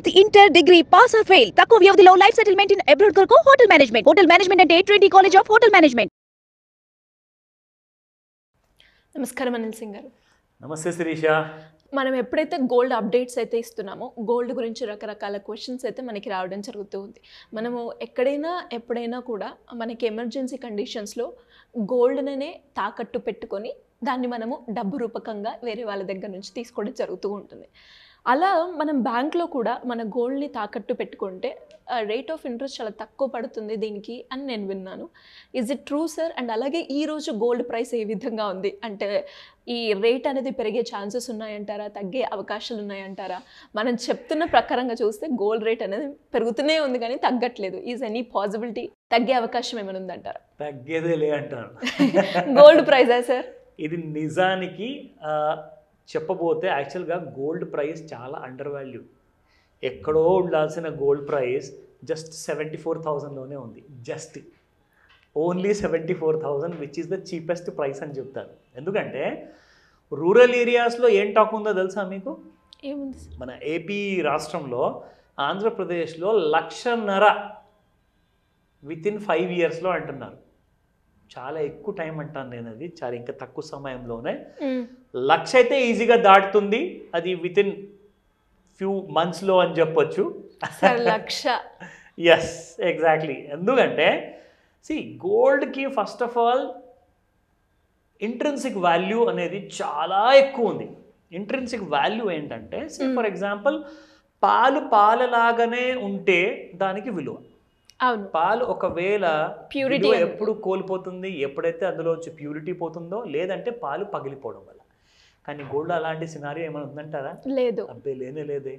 10th inter degree pass or fail తక్కువ వ్యవధిలో life settlement in abroad కొరకు hotel management అంటే Trinity college of hotel management. నమస్కారం అనిల్ సింగ్ గారు. నమస్తే శిరీష. మనం ఎప్పుడైతే గోల్డ్ అప్డేట్స్ అయితే ఇస్తున్నామో గోల్డ్ గురించి రకరకాల క్వశ్చన్స్ అయితే మనకి రావడం జరుగుతూ ఉంది. మనము ఎక్కడైనా ఎప్పుడైనా కూడా మనకి ఎమర్జెన్సీ కండిషన్స్లో గోల్డ్నే తాకట్టు పెట్టుకొని దాన్ని మనము డబ్బు రూపకంగా వేరే వాళ్ళ దగ్గర నుంచి తీసుకోవడం జరుగుతూ ఉంటుంది. అలా మనం బ్యాంక్లో కూడా మన గోల్డ్ని తాకట్టు పెట్టుకుంటే రేట్ ఆఫ్ ఇంట్రెస్ట్ చాలా తక్కువ పడుతుంది దీనికి అని నేను విన్నాను. Is it true sir? And అలాగే ఈరోజు గోల్డ్ ప్రైస్ ఏ విధంగా ఉంది? అంటే ఈ రేట్ అనేది పెరిగే ఛాన్సెస్ ఉన్నాయంటారా, తగ్గే అవకాశాలు ఉన్నాయంటారా? మనం చెప్తున్న ప్రకారంగా చూస్తే గోల్డ్ రేట్ అనేది పెరుగుతూనే ఉంది కానీ తగ్గట్లేదు. ఈజ్ ఎనీ పాసిబిలిటీ తగ్గే అవకాశం ఏమైనా ఉందంటారా? తగ్గేదే లే అంటారు. గోల్డ్ ప్రైజా సార్? ఇది నిజానికి చెప్పబోతే యాక్చువల్గా గోల్డ్ ప్రైస్ చాలా అండర్ వాల్యూ. ఎక్కడో ఉండాల్సిన గోల్డ్ ప్రైస్ జస్ట్ 74,000లోనే ఉంది. Just only 74,000 which is the cheapest price అని చెప్తాను. ఎందుకంటే రూరల్ ఏరియాస్లో ఏం టాక్ ఉందో తెలుసా మీకు? ఏముంది? మన ఏపీ రాష్ట్రంలో ఆంధ్రప్రదేశ్లో 1,50,000 వితిన్ 5 ఇయర్స్లో అంటున్నారు. చాలా ఎక్కువ టైం అంటాను నేను, అది చాలా ఇంకా తక్కువ సమయంలోనే 1,00,000 అయితే ఈజీగా దాటుతుంది. అది వితిన్ ఫ్యూ మంత్స్లో అని చెప్పొచ్చు. 1,00,000? Yes, exactly. ఎందుకంటే గోల్డ్కి first of all intrinsic value అనేది చాలా ఎక్కువ ఉంది. ఇంట్రెన్సిక్ వాల్యూ ఏంటంటే ఫర్ ఎగ్జాంపుల్ పాలలాగానే ఉంటే దానికి విలువ. అవును, పాలు ఒకవేళ ప్యూరిటీ ఎప్పుడు కోల్పోతుంది ఎప్పుడైతే అందులో వచ్చి ప్యూరిటీ పోతుందో, లేదంటే పాలు పగిలిపోవడం వల్ల. కానీ గోల్డ్ అలాంటి సినారియో ఏమైనా ఉందంటారా? లేదు. అబ్బే లేదే.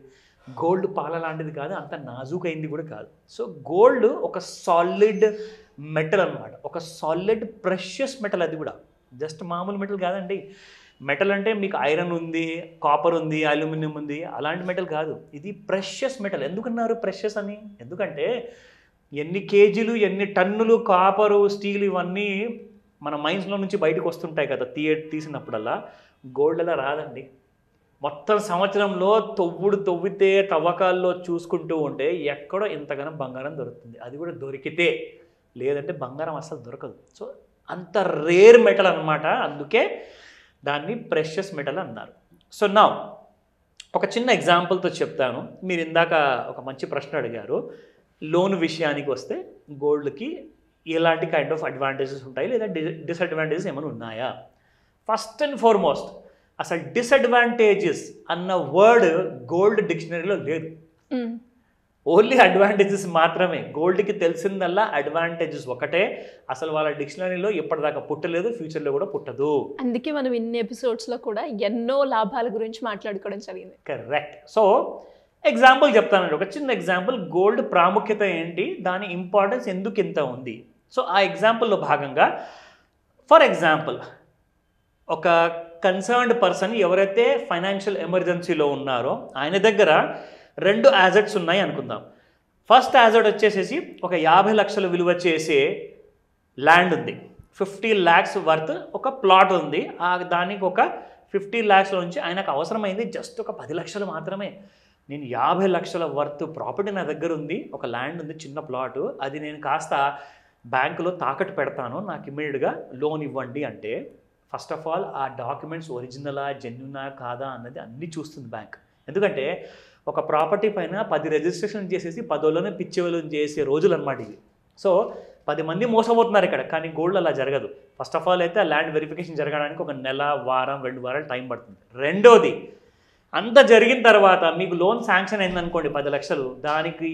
గోల్డ్ పాల లాంటిది కాదు, అంత నాజూకైంది కూడా కాదు. సో గోల్డ్ ఒక సాలిడ్ మెటల్ అనమాట, ఒక సాలిడ్ ప్రెషియస్ మెటల్. అది కూడా జస్ట్ మామూలు మెటల్ కాదండి. మెటల్ అంటే మీకు ఐరన్ ఉంది, కాపర్ ఉంది, అల్యూమినియం ఉంది, అలాంటి మెటల్ కాదు. ఇది ప్రెషియస్ మెటల్. ఎందుకన్నారు ప్రెషియస్ అని? ఎందుకంటే ఎన్ని కేజీలు ఎన్ని టన్నులు కాపరు, స్టీల్ ఇవన్నీ మన మైన్స్లో నుంచి బయటకు వస్తుంటాయి కదా తీసినప్పుడల్లా. గోల్డ్ అలా రాదండి. మొత్తం సంవత్సరంలో తవ్వితే తవ్వకాల్లో చూసుకుంటూ ఉంటే ఎక్కడో ఇంతగానో బంగారం దొరుకుతుంది. అది కూడా దొరికితే, లేదంటే బంగారం అసలు దొరకదు. సో అంత రేర్ మెటల్ అనమాట. అందుకే దాన్ని ప్రెషియస్ మెటల్ అన్నారు. సో నా ఒక చిన్న ఎగ్జాంపుల్తో చెప్తాను. మీరు ఇందాక ఒక మంచి ప్రశ్న అడిగారు. లోన్ విషయానికి వస్తే గోల్డ్కి ఎలాంటి కైండ్ ఆఫ్ అడ్వాంటేజెస్ ఉంటాయి లేదా డిసడ్వాంటేజెస్ ఏమైనా ఉన్నాయా? ఫస్ట్ అండ్ ఫార్మోస్ట్ అసలు డిసడ్వాంటేజెస్ అన్న వర్డ్ గోల్డ్ డిక్షనరీలో లేదు. ఓన్లీ అడ్వాంటేజెస్ మాత్రమే. గోల్డ్కి తెలిసిందల్లా అడ్వాంటేజెస్ ఒకటే. అసలు వాళ్ళ డిక్షనరీలో ఎప్పటిదాకా పుట్టలేదు, ఫ్యూచర్లో కూడా పుట్టదు. అందుకే మనం ఇన్ని ఎపిసోడ్స్లో కూడా ఎన్నో లాభాల గురించి మాట్లాడుకోవడం జరిగింది. కరెక్ట్. సో ఎగ్జాంపుల్ చెప్తానండి, ఒక చిన్న ఎగ్జాంపుల్. గోల్డ్ ప్రాముఖ్యత ఏంటి, దాని ఇంపార్టెన్స్ ఎందుకు ఇంత ఉంది. సో ఆ ఎగ్జాంపుల్లో భాగంగా ఫర్ ఎగ్జాంపుల్ ఒక కన్సర్న్డ్ పర్సన్ ఎవరైతే ఫైనాన్షియల్ ఎమర్జెన్సీలో ఉన్నారో ఆయన దగ్గర 2 యాజెట్స్ ఉన్నాయి అనుకుందాం. ఫస్ట్ యాజెట్ వచ్చేసేసి ఒక 50 లక్షలు విలువ చేసే ల్యాండ్ ఉంది. 50 lakhs వర్త్ ఒక ప్లాట్ ఉంది. దానికి ఒక 50 lakhs నుంచి ఆయనకు అవసరమైంది జస్ట్ ఒక 10 లక్షలు మాత్రమే. నేను 50 లక్షల వర్త్ ప్రాపర్టీ నా దగ్గర ఉంది, ఒక ల్యాండ్ ఉంది, చిన్న ప్లాటు, అది నేను కాస్త బ్యాంకులో తాకట్టు పెడతాను, నాకు ఇమ్మీడియట్గా లోన్ ఇవ్వండి అంటే ఫస్ట్ ఆఫ్ ఆల్ ఆ డాక్యుమెంట్స్ ఒరిజినలా జెన్యునా కాదా అన్నది అన్నీ చూస్తుంది బ్యాంక్. ఎందుకంటే ఒక ప్రాపర్టీ పైన 10 రిజిస్ట్రేషన్ చేసేసి 10 పిచ్చివేలు చేసే రోజులు అనమాట ఇవి. సో 10 మంది మోసపోతున్నారు ఇక్కడ. కానీ గోల్డ్ అలా జరగదు. ఫస్ట్ ఆఫ్ ఆల్ అయితే ఆ ల్యాండ్ వెరిఫికేషన్ జరగడానికి ఒక నెల, వారం, 2 వారాలు టైం పడుతుంది. రెండోది, అంత జరిగిన తర్వాత మీకు లోన్ శాంక్షన్ అయిందనుకోండి 10 లక్షలు, దానికి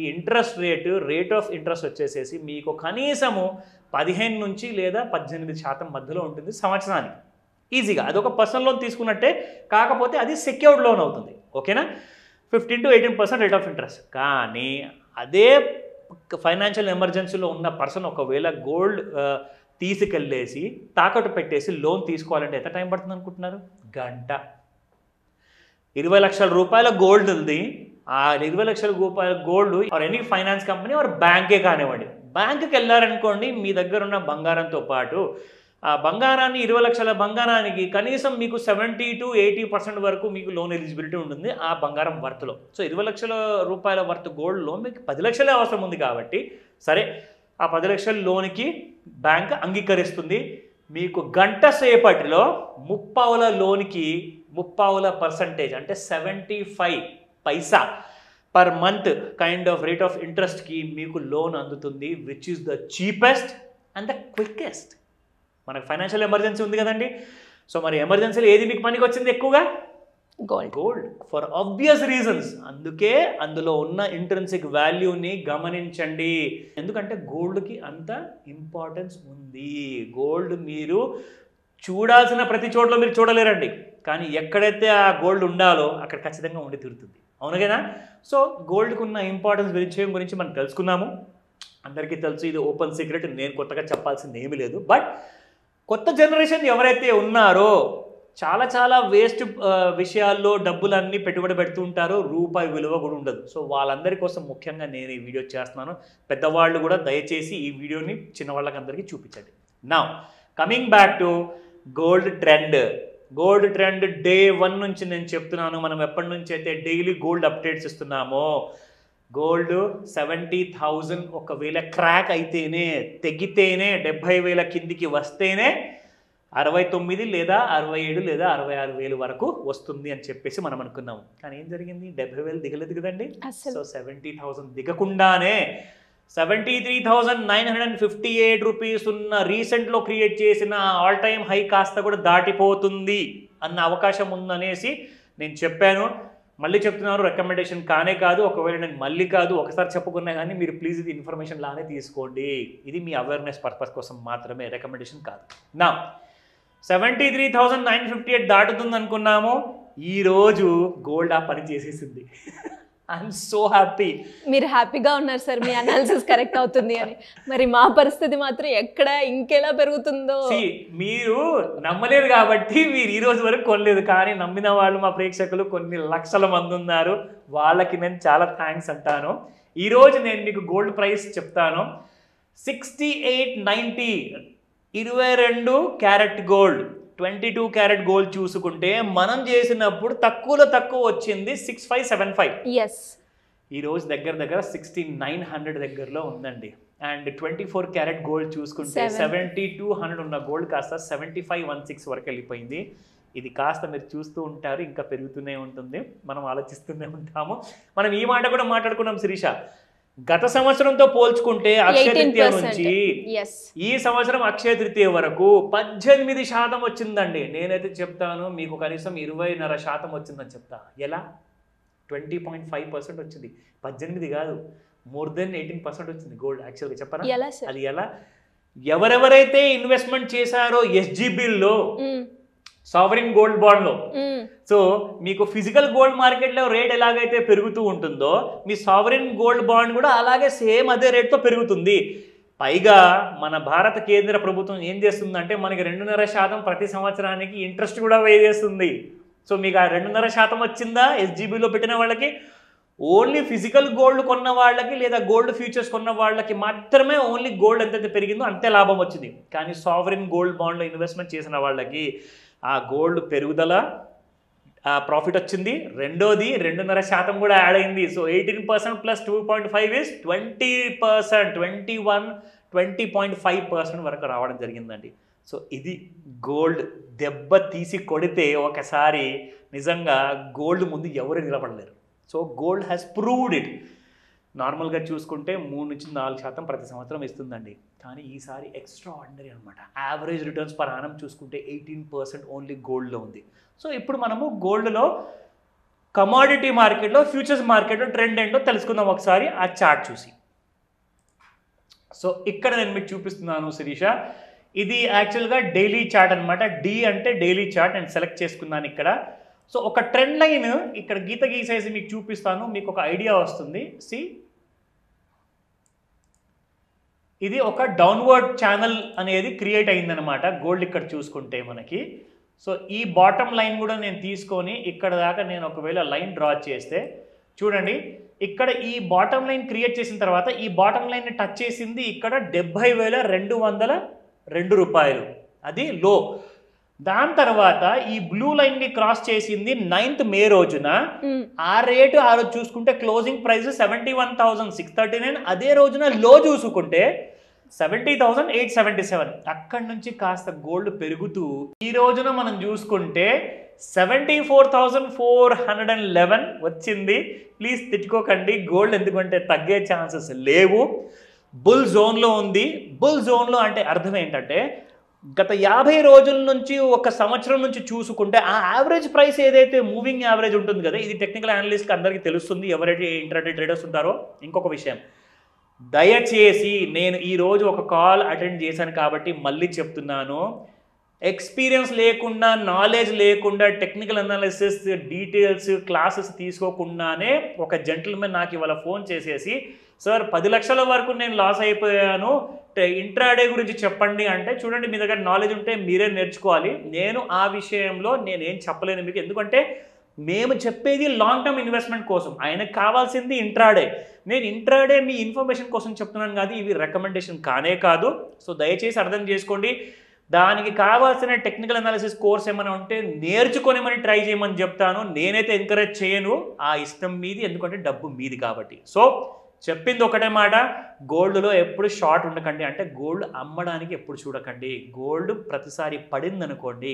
రేట్ ఆఫ్ ఇంట్రెస్ట్ వచ్చేసేసి మీకు కనీసము 15 నుంచి లేదా 18% మధ్యలో ఉంటుంది సంవత్సరానికి ఈజీగా. అదొక పర్సనల్ లోన్ తీసుకున్నట్టే, కాకపోతే అది సెక్యూర్డ్ లోన్ అవుతుంది. ఓకేనా? 15 to 18% రేట్ ఆఫ్ ఇంట్రెస్ట్. కానీ అదే ఫైనాన్షియల్ ఎమర్జెన్సీలో ఉన్న పర్సన్ ఒకవేళ గోల్డ్ తీసుకెళ్ళేసి తాకట్టు పెట్టేసి లోన్ తీసుకోవాలంటే ఎంత టైం పడుతుంది అనుకుంటున్నారు? గంట. 20 లక్షల రూపాయల గోల్డ్ ఉంది. ఆ 20 లక్షల రూపాయల gold or any finance company or బ్యాంకే కానివ్వండి, బ్యాంకుకి వెళ్ళారనుకోండి, మీ దగ్గర ఉన్న బంగారంతో పాటు ఆ బంగారాన్ని 20 లక్షల బంగారానికి కనీసం మీకు 70 to 80% వరకు మీకు లోన్ ఎలిజిబిలిటీ ఉంటుంది ఆ బంగారం వర్త్లో. సో 20 లక్షల రూపాయల వర్త్ గోల్డ్లో మీకు 10 లక్షలే అవసరం ఉంది కాబట్టి సరే ఆ 10 లక్షల లోన్కి బ్యాంక్ అంగీకరిస్తుంది. మీకు గంట సేపటిలో 30 లోన్కి 30% అంటే 75 paisa per month kind of rate of ఇంట్రెస్ట్కి మీకు లోన్ అందుతుంది, which is the cheapest and the quickest. మనకు ఫైనాన్షియల్ ఎమర్జెన్సీ ఉంది కదండి. సో మరి ఎమర్జెన్సీలో ఏది మీకు పనికి వచ్చింది ఎక్కువగా? Gold for obvious reasons. అందుకే అందులో ఉన్న ఇంట్రెన్సిక్ వాల్యూని గమనించండి. ఎందుకంటే గోల్డ్కి అంత ఇంపార్టెన్స్ ఉంది. గోల్డ్ మీరు చూడాల్సిన ప్రతి చోట్ల మీరు చూడలేరండి, కానీ ఎక్కడైతే ఆ గోల్డ్ ఉండాలో అక్కడ ఖచ్చితంగా ఉండి తీరుతుంది. అవును కదా? సో గోల్డ్కి ఉన్న ఇంపార్టెన్స్ విషయం గురించి మనం తెలుసుకున్నాము. అందరికీ తెలుసు, ఇది ఓపెన్ సీక్రెట్, నేను కొత్తగా చెప్పాల్సింది ఏమీ లేదు. బట్ కొత్త జనరేషన్ ఎవరైతే ఉన్నారో చాలా చాలా వేస్ట్ విషయాల్లో డబ్బులన్నీ పెట్టుబడి పెడుతూ ఉంటారు, రూపాయి విలువ కూడా ఉండదు. సో వాళ్ళందరి కోసం ముఖ్యంగా నేను ఈ వీడియో చేస్తున్నాను. పెద్దవాళ్ళు కూడా దయచేసి ఈ వీడియోని చిన్నవాళ్ళకి అందరికీ చూపించండి. Now coming back to gold trend. Gold trend day 1 నుంచి నేను చెప్తున్నాను. మనం ఎప్పటి నుంచి అయితే డైలీ గోల్డ్ అప్డేట్స్ ఇస్తున్నామో, గోల్డ్ 70,000 ఒకవేళ క్రాక్ అయితేనే, తెగితేనే, 70,000 కిందికి వస్తేనే 69 లేదా 67 లేదా 66,000 వరకు వస్తుంది అని చెప్పేసి మనం అనుకున్నాము. కానీ ఏం జరిగింది? 70,000 దిగలేదు కదండి. సో 70,000 దిగకుండానే 73,958 రూపీస్ ఉన్న రీసెంట్లో క్రియేట్ చేసిన ఆల్ టైమ్ హై కాస్త కూడా దాటిపోతుంది అన్న అవకాశం ఉందనేసి నేను చెప్పాను. మళ్ళీ చెప్తున్నాను, రికమెండేషన్ కానే కాదు. ఒకవేళ నేను మళ్ళీ కాదు ఒకసారి చెప్పుకున్నా కానీ మీరు ప్లీజ్ ఇది ఇన్ఫర్మేషన్ లానే తీసుకోండి. ఇది మీ అవేర్నెస్ పర్పస్ కోసం మాత్రమే, రికమెండేషన్ కాదు. నా 73,958 దాటుతుంది అనుకున్నాము. ఈరోజు గోల్డ్ ఆ పని చేసేసింది. I'm so happy. మీరు హ్యాపీగా ఉన్నారు సార్, మీ అనాలిసిస్ కరెక్ట్ అవుతుంది అని. మరి మా పరిస్థితి మాత్రం ఎక్కడ ఇంకెలా పెరుగుతుందో. మీరు నమ్మలేదు కాబట్టి మీరు ఈ రోజు వరకు కొనలేదు, కానీ నమ్మిన వాళ్ళు మా ప్రేక్షకులు కొన్ని లక్షల మంది ఉన్నారు. వాళ్ళకి నేను చాలా థ్యాంక్స్ అంటాను. ఈరోజు నేను మీకు గోల్డ్ ప్రైస్ చెప్తాను. 6890 22 క్యారెట్ గోల్డ్, 22 క్యారెట్ గోల్డ్ చూసుకుంటే మనం చేసినప్పుడు తక్కువలో తక్కువ వచ్చింది 6575. ఎస్, ఈరోజు దగ్గర దగ్గర 6900 దగ్గరలో ఉందండి. అండ్ 24 క్యారెట్ గోల్డ్ చూసుకుంటే 7200 ఉన్న గోల్డ్ కాస్త 7516 వరకు వెళ్ళిపోయింది. ఇది కాస్త మీరు చూస్తూ ఉంటారు, ఇంకా పెరుగుతూనే ఉంటుంది, మనం ఆలోచిస్తూనే ఉంటాము. మనం ఈ మాట కూడా మాట్లాడుకున్నాం శిరీష. గత సంవత్సరంతో పోల్చుకుంటే అక్షయ తృతీయ నుంచి ఈ సంవత్సరం అక్షయ తృతీయ వరకు 18% వచ్చిందండి. నేనైతే చెప్తాను మీకు కనీసం 20.5% వచ్చిందని చెప్తా. ఎలా? 20.5% వచ్చింది, 18 కాదు, మోర్ దెన్ 18% వచ్చింది గోల్డ్. యాక్చువల్గా చెప్పారా అది ఎలా? ఎవరెవరైతే ఇన్వెస్ట్మెంట్ చేశారో ఎస్జీబీల్లో, సావరిన్ గోల్డ్ బాండ్లో, సో మీకు ఫిజికల్ గోల్డ్ మార్కెట్లో రేట్ ఎలాగైతే పెరుగుతూ ఉంటుందో మీ సావరిన్ గోల్డ్ బాండ్ కూడా అలాగే సేమ్ అదే రేట్తో పెరుగుతుంది. పైగా మన భారత కేంద్ర ప్రభుత్వం ఏం చేస్తుందంటే మనకి 2.5% ప్రతి సంవత్సరానికి ఇంట్రెస్ట్ కూడా పే చేస్తుంది. సో మీకు ఆ 2.5% వచ్చిందా ఎస్జీబీలో పెట్టిన వాళ్ళకి? ఓన్లీ ఫిజికల్ గోల్డ్ కొన్న వాళ్ళకి లేదా గోల్డ్ ఫ్యూచర్స్ కొన్న వాళ్ళకి మాత్రమే ఓన్లీ గోల్డ్ ఎంతైతే పెరిగిందో అంతే లాభం వచ్చింది. కానీ సావరిన్ గోల్డ్ బాండ్లో ఇన్వెస్ట్మెంట్ చేసిన వాళ్ళకి ఆ గోల్డ్ పెరుగుదల ప్రాఫిట్ వచ్చింది. రెండోది 2.5% కూడా యాడ్ అయింది. సో 18% ప్లస్ 2.5 ఇస్ 20%, 20.5% వరకు రావడం జరిగిందండి. సో ఇది గోల్డ్ దెబ్బ తీసి కొడితే ఒకసారి నిజంగా గోల్డ్ ముందు ఎవరు నిలబడలేరు. So gold has proved it. నార్మల్గా చూసుకుంటే 3 నుంచి 4% ప్రతి సంవత్సరం ఇస్తుందండి, కానీ ఈసారి ఎక్స్ట్రా ఆర్డినరీ అనమాట. యావరేజ్ రిటర్న్స్ పర్ యానం చూసుకుంటే 18% ఓన్లీ గోల్డ్లో ఉంది. సో ఇప్పుడు మనము గోల్డ్లో కమాడిటీ మార్కెట్లో, ఫ్యూచర్స్ మార్కెట్లో ట్రెండ్ ఏంటో తెలుసుకుందాం ఒకసారి ఆ చార్ట్ చూసి. సో ఇక్కడ నేను మీకు చూపిస్తున్నాను శిరీష. ఇది యాక్చువల్గా డైలీ చార్ట్ అనమాట. డి అంటే డైలీ చార్ట్ నేను సెలెక్ట్ చేసుకున్నాను ఇక్కడ. సో ఒక ట్రెండ్ లైన్ ఇక్కడ గీత గీసేసి మీకు చూపిస్తాను, మీకు ఒక ఐడియా వస్తుంది. సి, ఇది ఒక డౌన్వర్డ్ ఛానల్ అనేది క్రియేట్ అయిందనమాట గోల్డ్ ఇక్కడ చూసుకుంటే మనకి. సో ఈ బాటమ్ లైన్ కూడా నేను తీసుకొని ఇక్కడ దాకా నేను ఒకవేళ లైన్ డ్రా చేస్తే చూడండి, ఇక్కడ ఈ బాటమ్ లైన్ క్రియేట్ చేసిన తర్వాత ఈ బాటమ్ లైన్ని టచ్ చేసింది ఇక్కడ 70,202 రూపాయలు. అది లో. దాని తర్వాత ఈ బ్లూ లైన్ని క్రాస్ చేసింది 9th మే రోజున. ఆ రేటు ఆ రోజు చూసుకుంటే క్లోజింగ్ ప్రైస్ 71,639. అదే రోజున లో చూసుకుంటే 70,877. అక్కడి నుంచి కాస్త గోల్డ్ పెరుగుతూ ఈ రోజున మనం చూసుకుంటే 74,411 వచ్చింది. ప్లీజ్ తిట్టుకోకండి, గోల్డ్ ఎందుకంటే తగ్గే ఛాన్సెస్ లేవు. బుల్ జోన్లో ఉంది. బుల్ జోన్లో అంటే అర్థం ఏంటంటే గత 50 రోజుల నుంచి ఒక సంవత్సరం నుంచి చూసుకుంటే ఆ యావరేజ్ ప్రైస్ ఏదైతే మూవింగ్ యావరేజ్ ఉంటుంది కదా, ఇది టెక్నికల్ అనలిస్ట్కి అందరికీ తెలుస్తుంది ఎవరైతే ఇంట్రాడే ట్రేడర్స్ ఉంటారో. ఇంకొక విషయం, దయచేసి నేను ఈరోజు ఒక కాల్ అటెండ్ చేశాను కాబట్టి మళ్ళీ చెప్తున్నాను, ఎక్స్పీరియన్స్ లేకుండా, నాలెడ్జ్ లేకుండా, టెక్నికల్ అనాలిసిస్ డీటెయిల్స్ క్లాసెస్ తీసుకోకుండానే ఒక జెంటిల్మెన్ నాకు ఇవాళ ఫోన్ చేసేసి, సార్ 10 లక్షల వరకు నేను లాస్ అయిపోయాను, ఇంట్రాడే గురించి చెప్పండి అంటే, చూడండి మీ దగ్గర నాలెడ్జ్ ఉంటే మీరే నేర్చుకోవాలి. నేను ఆ విషయంలో నేనేం చెప్పలేను మీకు, ఎందుకంటే మేము చెప్పేది లాంగ్ టర్మ్ ఇన్వెస్ట్మెంట్ కోసం, ఆయనకు కావాల్సింది ఇంట్రాడే. నేను ఇంట్రాడే మీ ఇన్ఫర్మేషన్ కోసం చెప్తున్నాను కాదు, ఇవి రికమెండేషన్ కానే కాదు. సో దయచేసి అర్థం చేసుకోండి. దానికి కావాల్సిన టెక్నికల్ అనాలిసిస్ కోర్స్ ఏమైనా ఉంటే నేర్చుకోనేమని ట్రై చేయమని చెప్తాను. నేనైతే ఎంకరేజ్ చేయను, ఆ ఇష్టం మీది, ఎందుకంటే డబ్బు మీది కాబట్టి. సో చెప్పింది ఒకటే మాట, గోల్డ్లో ఎప్పుడు షార్ట్ ఉండకండి, అంటే గోల్డ్ అమ్మడానికి ఎప్పుడు చూడకండి. గోల్డ్ ప్రతిసారి పడింది అనుకోండి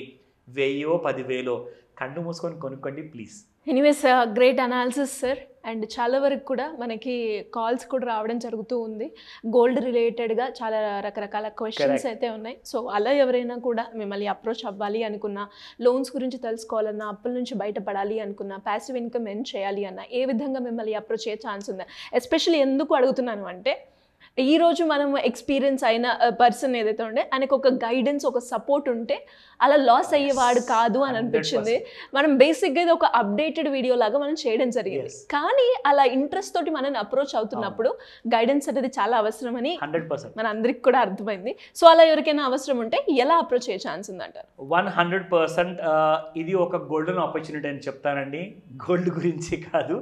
1000 10,000 కళ్ళు మూసుకొని కొనుక్కోండి please. Anyways great analysis sir. And చాలా వరకు కూడా మనకి కాల్స్ కూడా రావడం జరుగుతూ ఉంది గోల్డ్ రిలేటెడ్గా, చాలా రకరకాల క్వశ్చన్స్ అయితే ఉన్నాయి. సో అలా ఎవరైనా కూడా మిమ్మల్ని అప్రోచ్ అవ్వాలి అనుకున్నా, లోన్స్ గురించి తెలుసుకోవాలన్నా, అప్పుల నుంచి బయటపడాలి అనుకున్నా, ప్యాసివ్ ఇన్కమ్ ఎర్న్ చేయాలి అన్నా, ఏ విధంగా మిమ్మల్ని అప్రోచ్ అయ్యే ఛాన్స్ ఉందా? ఎస్పెషల్లీ ఎందుకు అడుగుతున్నాను అంటే, ఈరోజు మనం ఎక్స్పీరియన్స్ అయిన పర్సన్ ఏదైతే ఉండే ఆయనకు ఒక గైడెన్స్, ఒక సపోర్ట్ ఉంటే అలా లాస్ అయ్యేవాడు కాదు అని అనిపించింది. మనం బేసిక్గా ఇది ఒక అప్డేటెడ్ వీడియో లాగా మనం చేయడం జరిగింది. కానీ అలా ఇంట్రెస్ట్ తోటి మనం అప్రోచ్ అవుతున్నప్పుడు గైడెన్స్ అనేది చాలా అవసరం అని 100% మన అందరికి కూడా అర్థమైంది. సో అలా ఎవరికైనా అవసరం ఉంటే ఎలా అప్రోచ్ అయ్యే ఛాన్స్ ఉందంటారు? 100% ఇది ఒక గోల్డెన్ ఆపర్చునిటీ అని చెప్తానండి. గోల్డ్ గురించి కాదు,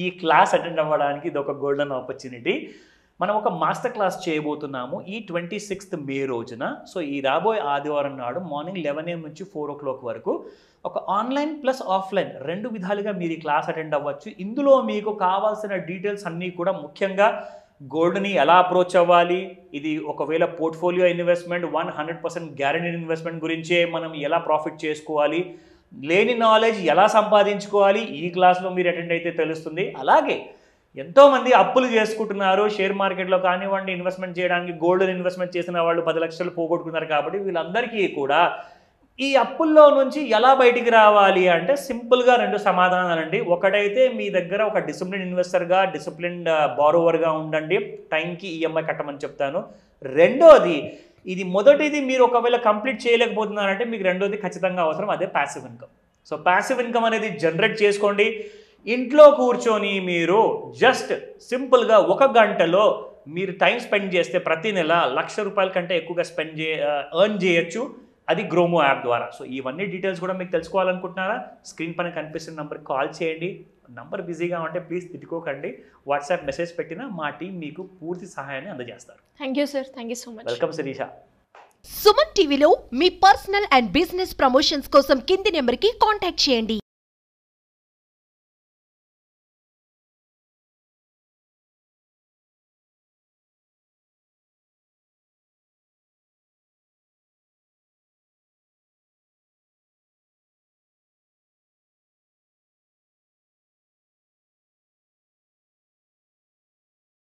ఈ క్లాస్ అటెండ్ అవ్వడానికి ఇది ఒక గోల్డెన్ ఆపర్చునిటీ. మనం ఒక మాస్టర్ క్లాస్ చేయబోతున్నాము ఈ 26th మే రోజున. సో ఈ రాబోయే ఆదివారం నాడు మార్నింగ్ 11 AM నుంచి 4 o'clock వరకు ఒక ఆన్లైన్ ప్లస్ ఆఫ్లైన్ 2 విధాలుగా మీరు ఈ క్లాస్ అటెండ్ అవ్వచ్చు. ఇందులో మీకు కావాల్సిన డీటెయిల్స్ అన్నీ కూడా, ముఖ్యంగా గోల్డ్ని ఎలా అప్రోచ్ అవ్వాలి, ఇది ఒకవేళ పోర్ట్ఫోలియో ఇన్వెస్ట్మెంట్ 100% గ్యారెంటీడ్ ఇన్వెస్ట్మెంట్ గురించే మనం ఎలా ప్రాఫిట్ చేసుకోవాలి, లేని నాలెడ్జ్ ఎలా సంపాదించుకోవాలి, ఈ క్లాస్లో మీరు అటెండ్ అయితే తెలుస్తుంది. అలాగే ఎంతోమంది అప్పులు చేసుకుంటున్నారు, షేర్ మార్కెట్లో కానివ్వండి, ఇన్వెస్ట్మెంట్ చేయడానికి గోల్డ్ ఇన్వెస్ట్మెంట్ చేసిన వాళ్ళు 10 లక్షలు పోగొట్టుకున్నారు. కాబట్టి వీళ్ళందరికీ కూడా ఈ అప్పుల్లో నుంచి ఎలా బయటికి రావాలి అంటే సింపుల్గా 2 సమాధానాలండి. ఒకటైతే మీ దగ్గర ఒక డిసిప్లిన్ ఇన్వెస్టర్గా, డిసిప్లిన్డ్ బారోవర్గా ఉండండి, టైంకి ఈఎంఐ కట్టమని చెప్తాను. రెండోది, ఇది మొదటిది మీరు ఒకవేళ కంప్లీట్ చేయలేకపోతున్నారంటే మీకు రెండోది ఖచ్చితంగా అవసరం, అదే passive income. So passive income అనేది జనరేట్ చేసుకోండి. ఇంట్లో కూర్చొని మీరు జస్ట్ సింపుల్గా 1 గంటలో మీరు టైం స్పెండ్ చేస్తే ప్రతి నెల ₹1,00,000 కంటే ఎక్కువగా ఎర్న్ చేయొచ్చు, అది గ్రోమో యాప్ ద్వారా. సో ఇవన్నీ డీటెయిల్స్ కూడా మీకు తెలుసుకోవాలనుకుంటున్నారా? స్క్రీన్ పైన కనిపిస్తున్న నెంబర్కి కాల్ చేయండి. నంబర్ బిజీగా ఉంటే ప్లీజ్ తిట్టుకోకండి, వాట్సాప్ మెసేజ్ పెట్టినా మా టీం మీకు పూర్తి సహాయాన్ని అందజేస్తారు. Thank you sir, thank you so much. Welcome Shirisha. Suman టీవీలో మీ పర్సనల్ అండ్ బిజినెస్ ప్రమోషన్స్ కోసం కింది నెంబర్కి కాంటాక్ట్ చేయండి.